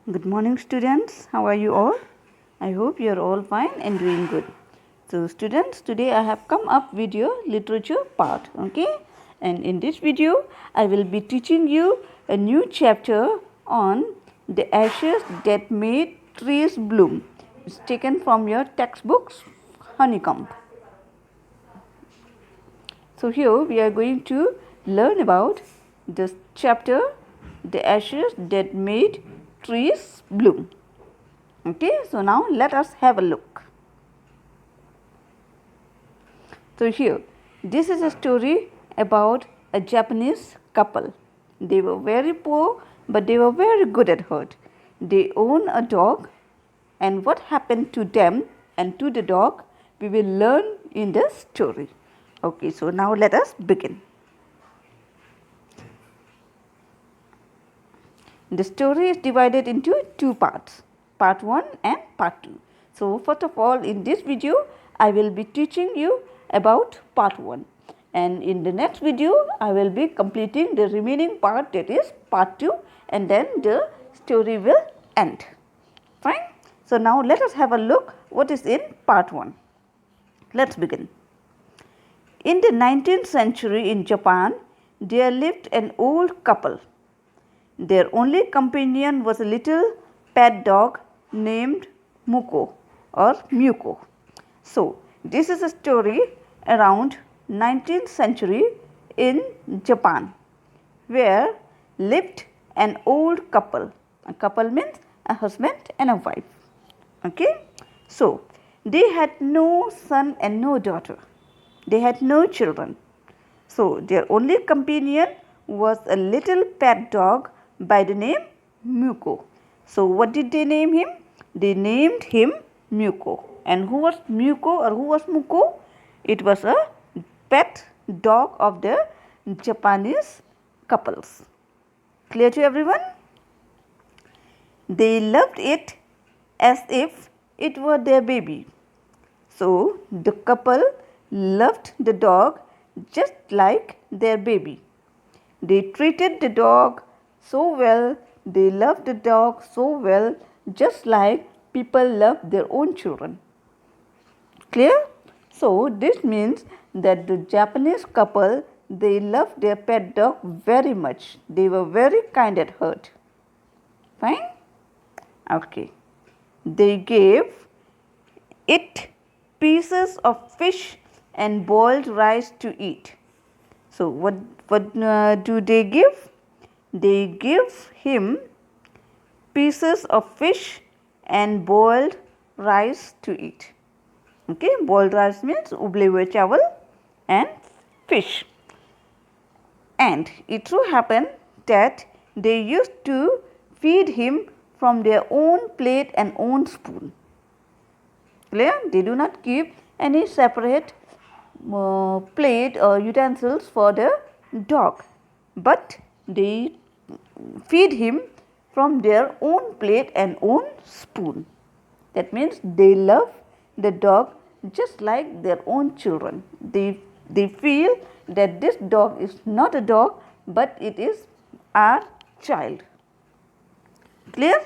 Good morning, students. How are you all? I hope you are all fine and doing good. So, students, today I have come up with your literature part, okay? And in this video, I will be teaching you a new chapter on the ashes that made trees bloom. It's taken from your textbooks, Honeycomb. So, here we are going to learn about this chapter, the ashes that made trees bloom. Okay, so now let us have a look. So here, this is a story about a Japanese couple. They were very poor, but they were very good at heart. They own a dog, and what happened to them and to the dog, we will learn in the story. Okay, so now let us begin. The story is divided into two parts, part 1 and part 2. So, first of all, in this video, I will be teaching you about part 1, and in the next video, I will be completing the remaining part, that is part 2, and then the story will end. Fine. So, now let us have a look what is in part 1. Let us begin. In the 19th century in Japan, there lived an old couple. Their only companion was a little pet dog named Muko or Muko. So, this is a story around 19th century in Japan, where lived an old couple. A couple means a husband and a wife. Okay? So, they had no son and no daughter. They had no children. So, their only companion was a little pet dog by the name Muko. So, what did they name him? They named him Muko. And who was Muko or who was Muko? It was a pet dog of the Japanese couples. Clear to everyone? They loved it as if it were their baby. So, the couple loved the dog just like their baby. They treated the dog so well, they loved the dog so well, just like people love their own children. Clear? So, this means that the Japanese couple, they loved their pet dog very much. They were very kind at heart. Fine? Okay. They gave it pieces of fish and boiled rice to eat. So, what do they give? They give him pieces of fish and boiled rice to eat. Okay, boiled rice means ubale hue chawal and fish. And it so happened that they used to feed him from their own plate and own spoon. Clear? They do not keep any separate plate or utensils for the dog, but they feed him from their own plate and own spoon. That means they love the dog just like their own children. They feel that this dog is not a dog, but it is our child. Clear?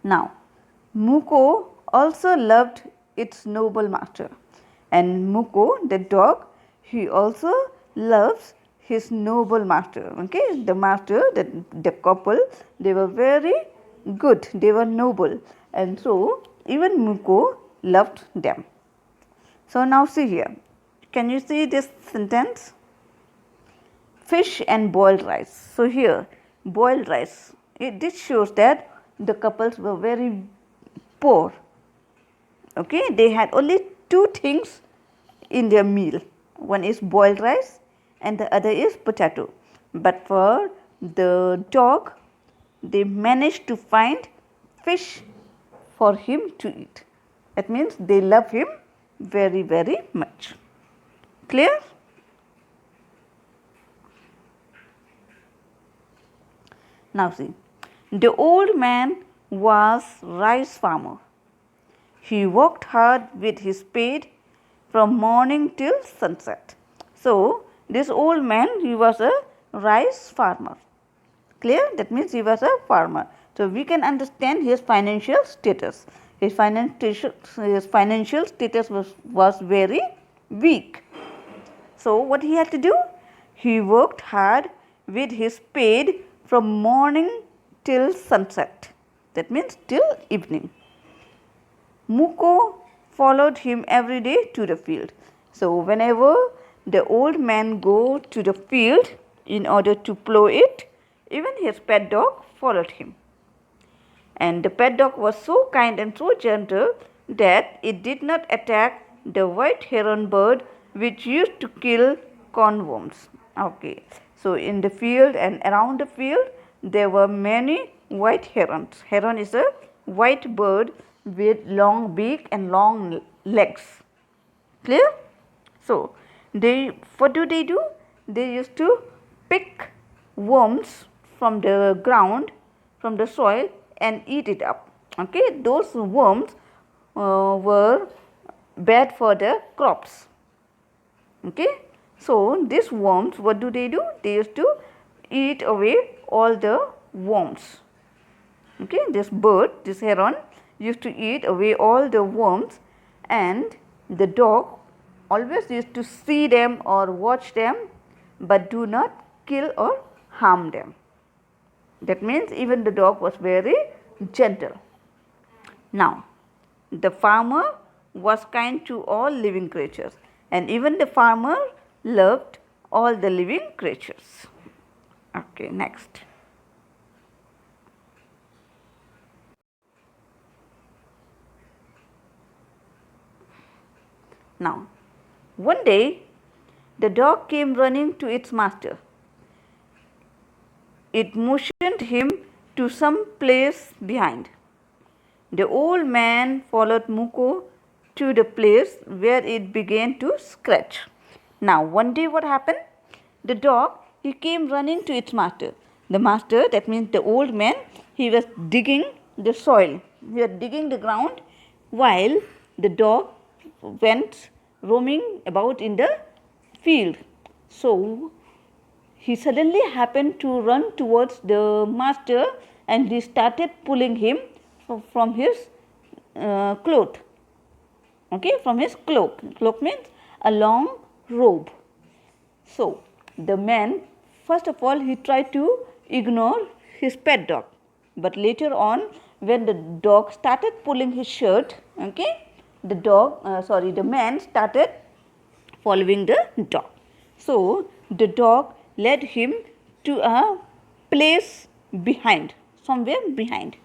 Now, Muko also loved its noble master, and Muko, the dog, he also loves his noble master. Okay, the master, the couple, they were very good, they were noble, and so even Muko loved them. So, now see here, can you see this sentence? Fish and boiled rice. So, here boiled rice, this shows that the couples were very poor. Okay, they had only two things in their meal. One is boiled rice and the other is potato. But for the dog, they managed to find fish for him to eat. That means they love him very, very much. Clear? Now see, the old man was rice farmer. He worked hard with his spade from morning till sunset. So, this old man, he was a rice farmer. Clear? That means he was a farmer. So we can understand his financial status. His financial status was very weak. So what he had to do? He worked hard with his spade from morning till sunset. That means till evening. Muko followed him every day to the field. So whenever the old man go to the field in order to plow it, even his pet dog followed him. And the pet dog was so kind and so gentle that it did not attack the white heron bird which used to kill cornworms. Okay, so in the field and around the field there were many white herons. Heron is a white bird with long beak and long legs. Clear? So what do? They used to pick worms from the ground, from the soil, and eat it up. Okay, those worms were bad for the crops. Okay, so these worms, what do? They used to eat away all the worms. Okay, this bird, this heron, used to eat away all the worms, and the dog always used to see them or watch them, but do not kill or harm them. That means even the dog was very gentle. Now, the farmer was kind to all living creatures, and even the farmer loved all the living creatures. Okay, next. Now, one day the dog came running to its master. It motioned him to some place behind. The old man followed Muko to the place where it began to scratch. Now, one day what happened? The dog, he came running to its master. The master, that means the old man, he was digging the soil. He was digging the ground while the dog went roaming about in the field. So, he suddenly happened to run towards the master and he started pulling him from his cloth. Okay, from his cloak. Cloak means a long robe. So, the man, first of all, he tried to ignore his pet dog. But later on, when the dog started pulling his shirt, okay, the man started following the dog. So, the dog led him to a place behind, somewhere behind.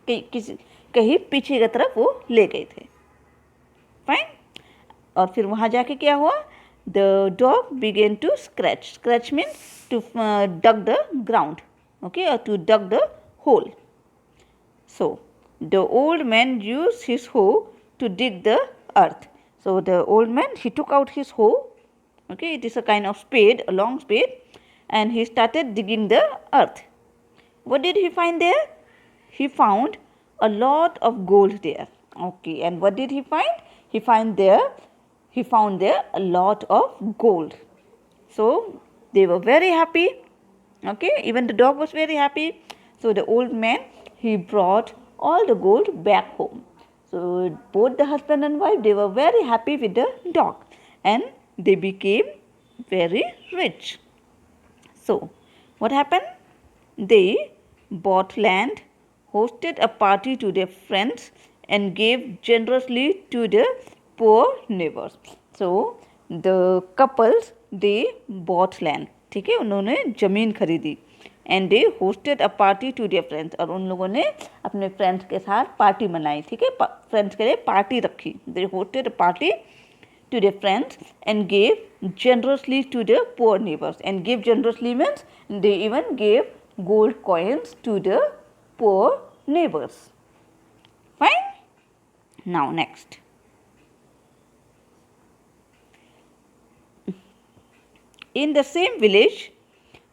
कहीं पीछे की तरफ वो ले गए थे. Fine. और फिर वहाँ जाके क्या हुआ? The dog began to scratch. Scratch means to dug the ground, okay, or to dug the hole. So, the old man used his hoe to dig the earth. So, the old man, he took out his hoe, okay, it is a kind of spade, a long spade, and he started digging the earth. What did he find there? He found a lot of gold there. Okay, and what did he find? He found there a lot of gold. So, they were very happy. Okay, even the dog was very happy. So, the old man, he brought all the gold back home. So, both the husband and wife, they were very happy with the dog and they became very rich. So, what happened? They bought land, hosted a party to their friends and gave generously to the poor neighbors. So, the couples, they bought land. ठीक है, उन्होंने ज़मीन खरीदी and they hosted a party to their friends, और उन लोगों ने अपने फ्रेंड्स के साथ पार्टी मनाई. ठीक है, फ्रेंड्स के लिए पार्टी रखी. They hosted a party to their friends and gave generously to the poor neighbors. And give generously means they even gave gold coins to the poor neighbors. Fine? Now next. In the same village,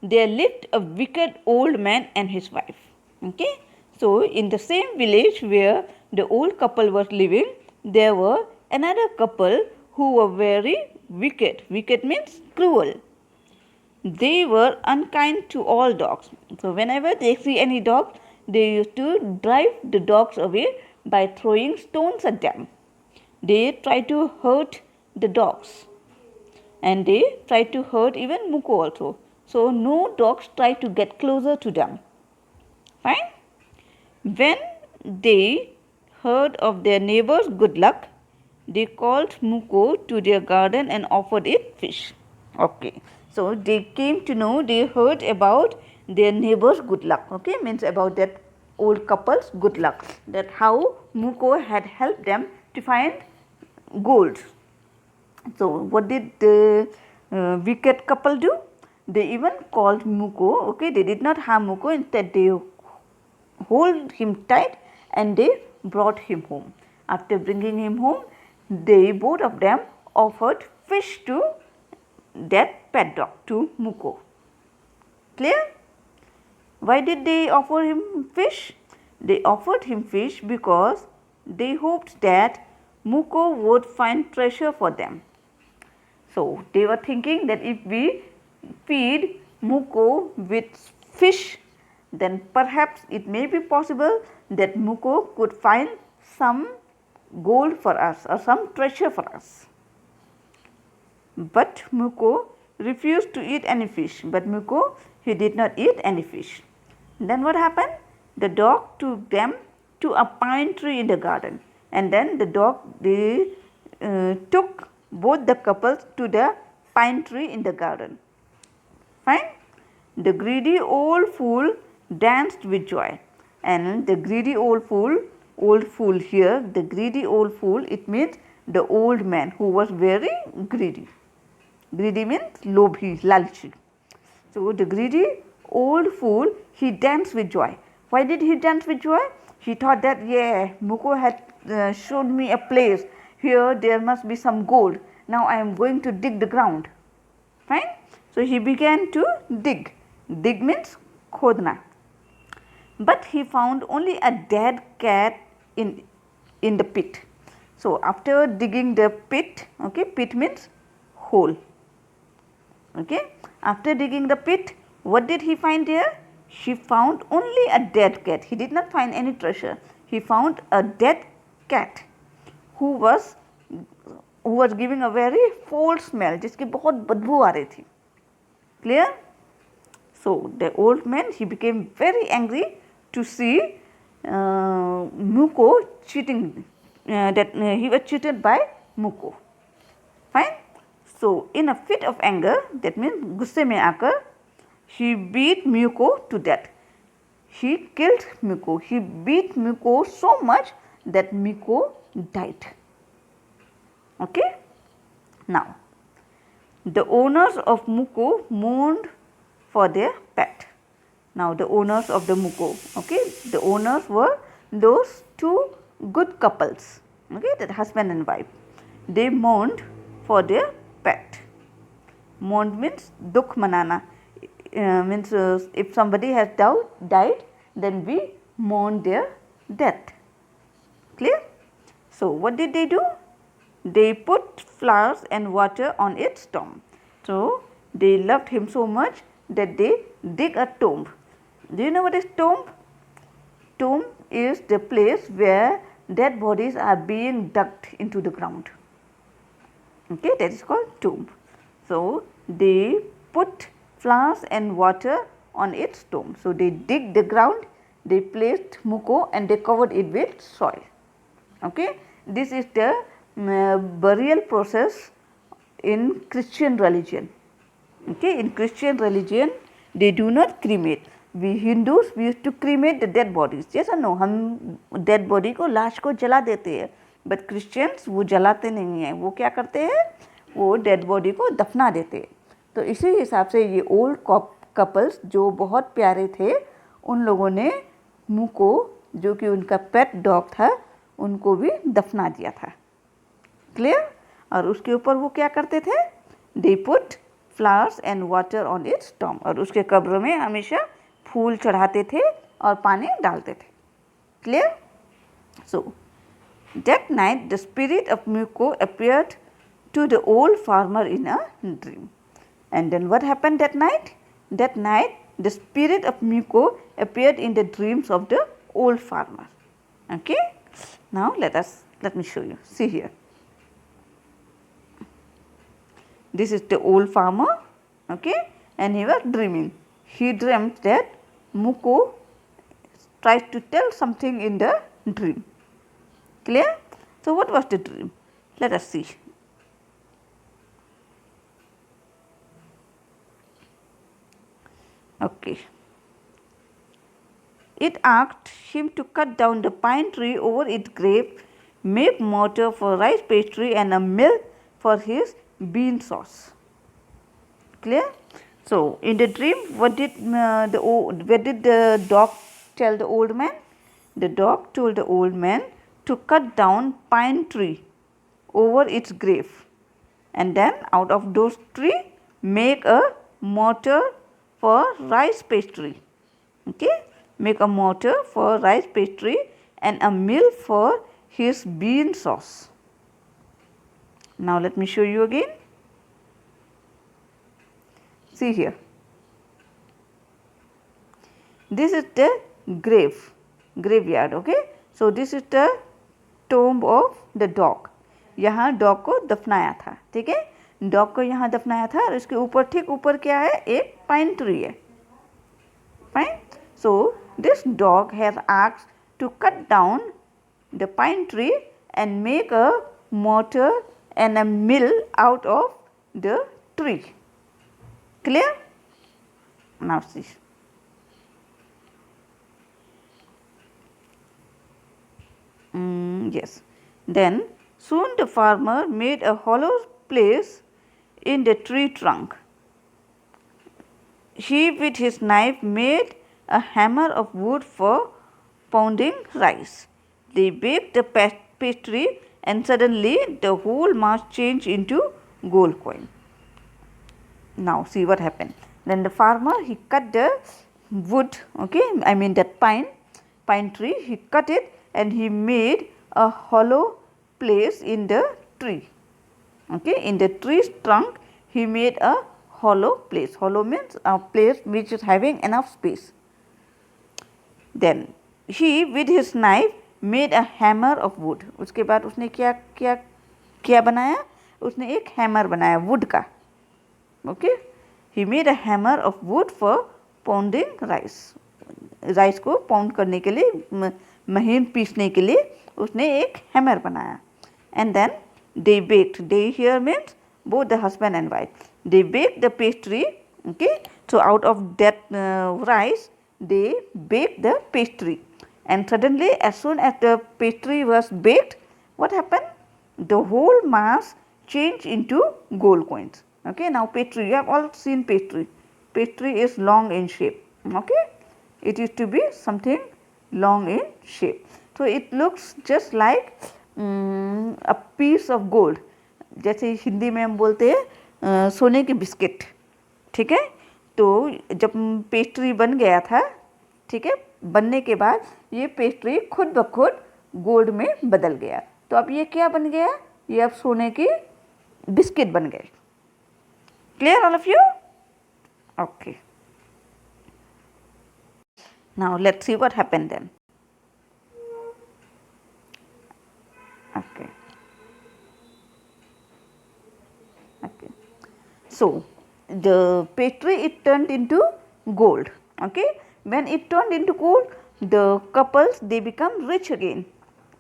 there lived a wicked old man and his wife. Okay? So, in the same village where the old couple was living, there were another couple who were very wicked. Wicked means cruel. They were unkind to all dogs. So, whenever they see any dog, they used to drive the dogs away by throwing stones at them. They tried to hurt the dogs and they tried to hurt even Muko also. So no dogs tried to get closer to them. Fine. When they heard of their neighbor's good luck, they called Muko to their garden and offered it fish. Okay. So they came to know, they heard about their neighbor's good luck. Okay, means about that old couple's good luck. That how Muko had helped them to find gold. So what did the wicked couple do? They even called Muko. Okay, they did not harm Muko. Instead, they hold him tight and they brought him home. After bringing him home, they both of them offered fish to that pet dog, to Muko. Clear? Why did they offer him fish? They offered him fish because they hoped that Muko would find treasure for them. So they were thinking that if we feed Muko with fish, then perhaps it may be possible that Muko could find some gold for us or some treasure for us. But Muko refused to eat any fish. But Muko, he did not eat any fish. Then what happened? The dog took them to a pine tree in the garden. And then the dog, they took both the couples to the pine tree in the garden. Fine? The greedy old fool danced with joy. And the greedy old fool here, the greedy old fool, it means the old man who was very greedy. Greedy means lobhi, lalchi. So the greedy old fool, he danced with joy. Why did he dance with joy? He thought that, yeah, Muko had shown me a place. Here there must be some gold. Now I am going to dig the ground. Fine? So he began to dig. Dig means khodna. But he found only a dead cat in the pit. So after digging the pit, okay, pit means hole. Okay, after digging the pit, what did he find there? He found only a dead cat. He did not find any treasure. He found a dead cat who was giving a very foul smell, जिसकी बहुत बदबू आ रही थी. Clear? So the old man, he became very angry to see Muko cheating, that he was cheated by Muko. Fine? So in a fit of anger, that means गुस्से में आकर, he beat Muko to death. He killed Muko. He beat Muko so much that Muko died. Okay? Now, the owners of Muko mourned for their pet. Now, the owners of the Muko, okay, the owners were those two good couples, okay, that husband and wife. They mourned for their pet. Mourned means dukh manana. Means if somebody has died, then we mourn their death. Clear? So what did they do? They put flowers and water on its tomb. So they loved him so much that they dig a tomb. Do you know what is tomb? Tomb is the place where dead bodies are being dug into the ground. Okay, that is called tomb. So they put flowers and water on its tomb. So they dig the ground, they placed Muko and they covered it with soil. Okay, this is the burial process in Christian religion. Okay, in Christian religion they do not cremate. We Hindus, we used to cremate the dead bodies. Yes or no? हम dead body को, लाश को जला देते हैं. But Christians वो जलाते नहीं हैं. वो क्या करते हैं? वो dead body को दफना देते हैं. तो इसी हिसाब से ये ओल्ड कपल्स जो बहुत प्यारे थे, उन लोगों ने मुको, जो कि उनका पेट डॉग था, उनको भी दफना दिया था. क्लियर? और उसके ऊपर वो क्या करते थे? They put flowers and water on it's Tom. और उसके कब्र में हमेशा फूल चढ़ाते थे और पानी डालते थे. Clear? So that night the spirit of मुको appeared to the old farmer in a dream. And then what happened that night? That night the spirit of Miko appeared in the dreams of the old farmer. Okay. Now let me show you. See here. This is the old farmer, okay, and he was dreaming. He dreamt that Miko tried to tell something in the dream. Clear? So, what was the dream? Let us see. Okay. It asked him to cut down the pine tree over its grave, make mortar for rice pastry and a mill for his bean sauce. Clear? So, in the dream, what did the dog tell the old man? The dog told the old man to cut down pine tree over its grave, and then out of those tree make a mortar for rice pastry. Okay, make a mortar for rice pastry and a mill for his bean sauce. Now let me show you again. See here. This is the graveyard. Okay, so this is the tomb of the dog. यहाँ dog को दफनाया था. ठीक है, dog को यहाँ दफनाया था और इसके ऊपर ठीक ऊपर क्या है, एक पाइन ट्री है. Fine. So this dog has asked to cut down the pine tree and make a motor and a mill out of the tree. Clear? Now see. Yes. Then soon the farmer made a hollow place in the tree trunk. He with his knife made a hammer of wood for pounding rice. They baked the pastry and suddenly the whole mass changed into gold coin. Now see what happened. Then the farmer, he cut the wood, okay, I mean that pine tree, he cut it and he made a hollow place in the tree. Okay, in the tree's trunk he made a hollow place. Hollow means a place which is having enough space. Then he with his knife made a hammer of wood. उसके बाद उसने क्या बनाया? उसने एक hammer बनाया would का. Okay, he made a hammer of wood for pounding rice. Rice को पाउंड करने के लिए, महीन पीसने के लिए उसने एक हैमर बनाया. And then they baked. They here means both the husband and wife. They baked the pastry. Okay, so out of that rice they baked the pastry, and suddenly as soon as the pastry was baked, what happened? The whole mass changed into gold coins. Okay, now pastry, you have all seen pastry. Pastry is long in shape. Okay, it used to be something long in shape. So it looks just like a piece of gold. जैसे हिंदी में हम बोलते हैं सोने के biscuit. ठीक है, तो जब पेस्ट्री बन गया था, ठीक है, बनने के बाद ये पेस्ट्री खुद ब खुद गोल्ड में बदल गया. तो अब ये क्या बन गया? ये अब सोने की बिस्किट बन गए. Clear all of you? Okay. Now let's see what happened then. Okay. Okay. So the pastry, it turned into gold. Okay. When it turned into gold, the couples, they become rich again.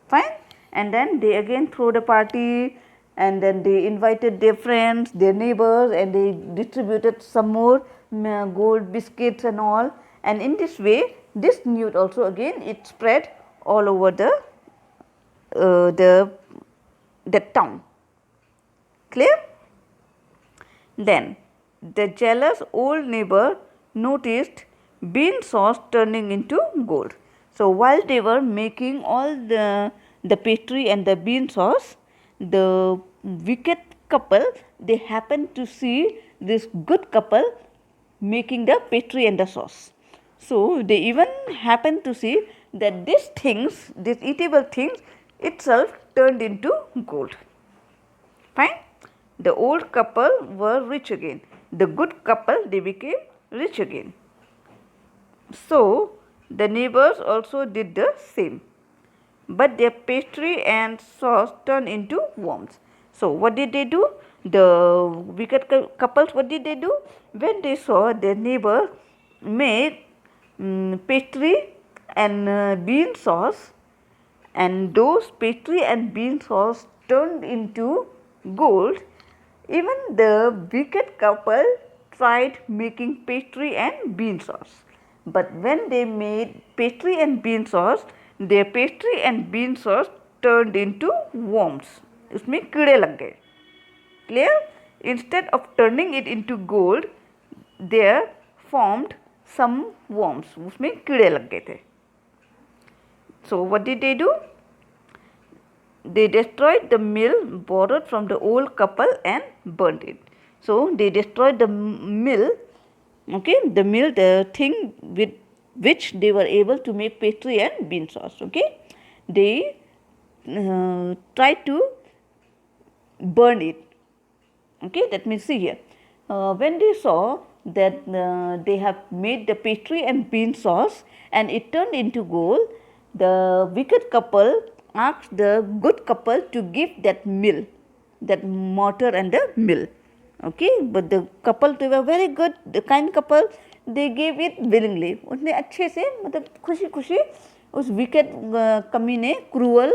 Fine. And then they again throw the party, and then they invited their friends, their neighbors, and they distributed some more gold biscuits and all. And in this way, this news also again, it spread all over the town. Clear? Then the jealous old neighbor noticed bean sauce turning into gold. So while they were making all the pastry and the bean sauce, the wicked couple, they happened to see this good couple making the pastry and the sauce. So they even happened to see that these things, these eatable things itself turned into gold. Fine. The old couple were rich again. The good couple, they became rich again. So the neighbors also did the same, but their pastry and sauce turned into worms. So what did they do? The wicked couples, what did they do? When they saw their neighbor make pastry and bean sauce, and those pastry and bean sauce turned into gold, even the wicked couple tried making pastry and bean sauce. But when they made pastry and bean sauce, their pastry and bean sauce turned into worms. उसमें कीड़े लग गए. Clear? Instead of turning it into gold, there formed some worms. उसमें कीड़े लग गए थे. So what did they do? They destroyed the mill borrowed from the old couple and burnt it. So they destroyed the mill, okay, the thing with which they were able to make pastry and bean sauce, okay. They tried to burn it, okay. That means, see here, when they saw that they have made the pastry and bean sauce and it turned into gold, the wicked couple asked the good couple to give that mill, that mortar and the mill, okay. But the couple, they were very good, the kind couple, they gave it willingly. उसने अच्छे से मतलब खुशी खुशी उस wicked कमी ने cruel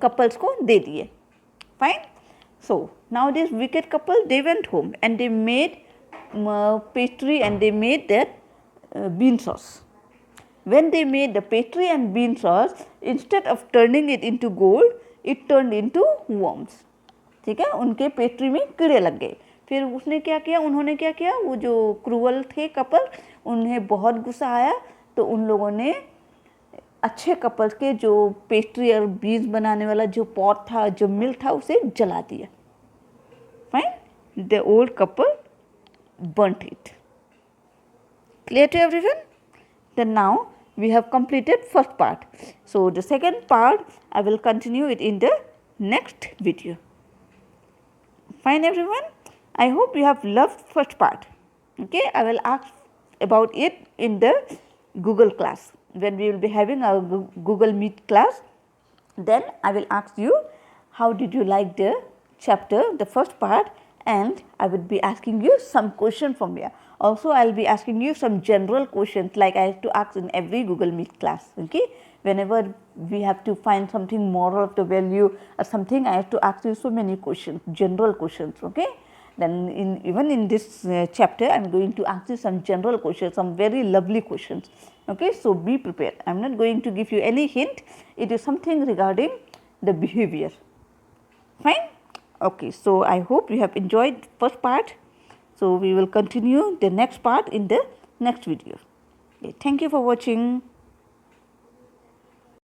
couples को दे दिए. Fine. So now this wicked couple, they went home and they made pastry and they made that bean sauce. When they made the pastry and bean sauce, instead of turning it into gold, it turned into worms. ठीक है, उनके pastry में कीड़े लग गए. फिर उसने क्या किया, उन्होंने क्या किया, वो जो क्रूअल थे कपल, उन्हें बहुत गुस्सा आया, तो उन लोगों ने अच्छे कपल के जो पेस्ट्री और बीन्स बनाने वाला जो पॉट था, जो मिल था, उसे जला दिया. Fine. The old couple burnt it. Clear to everyone? Then now we have completed first part. So the second part I will continue it in the next video. Fine everyone? I hope you have loved first part. Okay, I will ask about it in the Google class. When we will be having our Google Meet class, then I will ask you how did you like the chapter, the first part, and I would be asking you some question from here. Also, I will be asking you some general questions like I have to ask in every Google Meet class. Okay, whenever we have to find something moral of the value or something, I have to ask you so many questions, general questions. Okay, then even in this chapter, I am going to ask you some general questions, some very lovely questions. Okay, so be prepared. I am not going to give you any hint. It is something regarding the behavior. Fine. Okay, so I hope you have enjoyed the first part. So we will continue the next part in the next video. Okay, thank you for watching.